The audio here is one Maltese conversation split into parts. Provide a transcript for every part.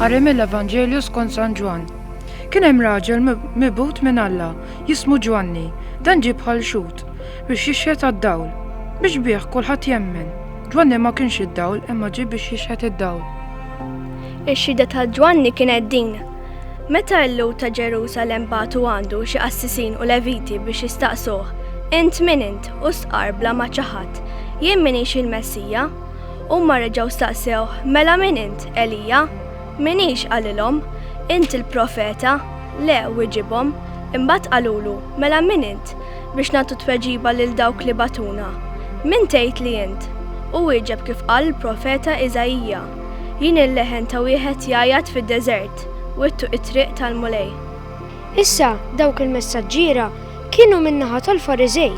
Qari mill-Evanġelju skont San Ġwan. Kien hemm raġel mibgħut minn Alla jismu Ġwanni, dan ġie bħal xut biex jixħet għad-dawl, biex bih kulħadd jemmen. Ġwanni ma kienx id-dawl imma ġie biex jixħet id-dawl. Ix-xhieda ta' Ġwanni kienet din. Meta l-lut ta' Ġerusalemm bagħtu għandu xi qassisin u leviti biex jistaqsuh, int min int u sqar bla ma ċaħat, jien minix il-Messija? Huma reġgħu staqsewh, mela min int, Elija? Minix qalilhom, int il-profeta? Le wieġibhom, imbagħad qalulu, mela min int biex nagħtu tweġiba lil dawk li batuna. Min tgħid li int? U wieġeb kif qal il-profeta Iżajija. Jien il-leħen ta' wieħed jgħajjad fid-deżert, wittu it-triq tal-mulej. Issa dawk il-messaġġiera kienu min-naħa tal-Fariżej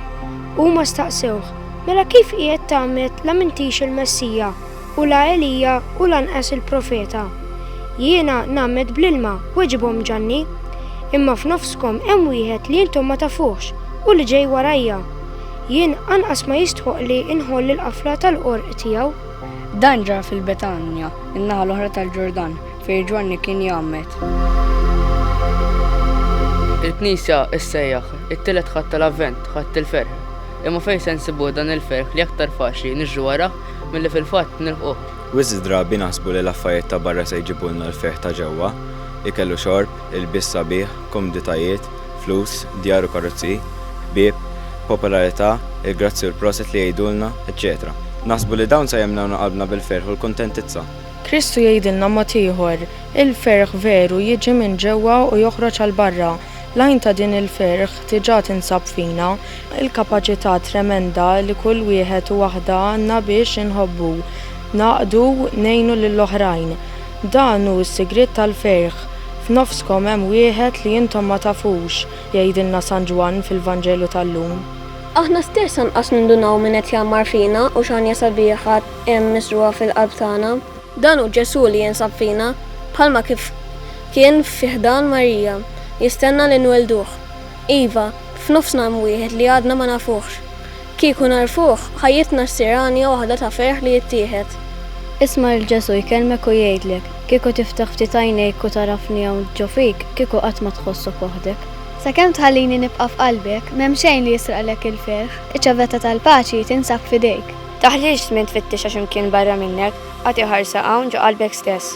huma staqsewh, mela kif qiegħed tagħmel la m'intix il-Messija u la Elija u lanqas il-profeta. Jiena nagħmed bl-ilma weġibhom Ġanni, imma f'nofskom hemm wieħed li intom ma tafuhx u li ġej warajja. Jien anqas ma jistħoq li inħolli l-qafla tal-qorq tiegħu. Dan ġara fil-Betanja, in-naħa l-oħra tal-Ġordan, fejn Ġwanni kien jgħammet. Il-Knisja issejjaħ it-tielet ħadd tal-Avvent, ħadd il-ferħ. Imma fejn se nsibu dan il-ferħ li aktar faċli niġġu warah milli fil-fatt nilħquh. Wisq drabi naħsbu li l-affarijiet ta' barra se jġibulna l-ferħ ta' ġewwa, ikellu xorb, il-biss sabiħ, komoditajiet, flus, djar u karozzi, ħbieb, popolarità, il-grazzi u l-proset li jgħidulna, eċċetera. Naħsbu li dawn se jemnewna qalbna bil-ferħ u l-kuntentizza. Kristu jgħidilna mod ieħor, il-ferħ veru jiġi minn ġewwa u joħroġ għal barra. Lajn ta' din il-ferħ diġà tinsab fina, il-kapaċità tremenda li kull wieħed u waħda għandna biex inħobbu, naqdu ngħinu lill-oħrajn. Dan hu s-sigriet tal-ferħ. F'nofskom hemm wieħed li intom ma tafux, jgħidilna San Ġwan fil-Vanġelu tal-lum. Aħna stess anqas nindunaw min qed jammar fina u x'għanja sabiħa hemm misruha fil-qalb tagħna. Dan hu Ġesu li jinsab fina, bħalma kif kien fi ħdan Marija, jistenna li nwelduh. Iva, f'nofsna hemm wieħed li għadna ma nafuhx. Kieku narfuh, ħajjitna s-siranja waħda ta' ferħ li jittieħed. Isma' l-Ġesu jkellmek u jgħidlek, kieku tiftaħ ftit għajnejk u tarafni hawn ġo fik, kieku qatt ma tħossok waħdek. Sakemm tħallini nibqa' f'qalbek, m'hemm xejn li jisraqlek il-ferħ, iċ-ċavetta tal-paċi tinsab f'idejk. Taħliġ tmien tfittex għax imkien barra minnek, għati ħarsa hawn ġo qalbek stess.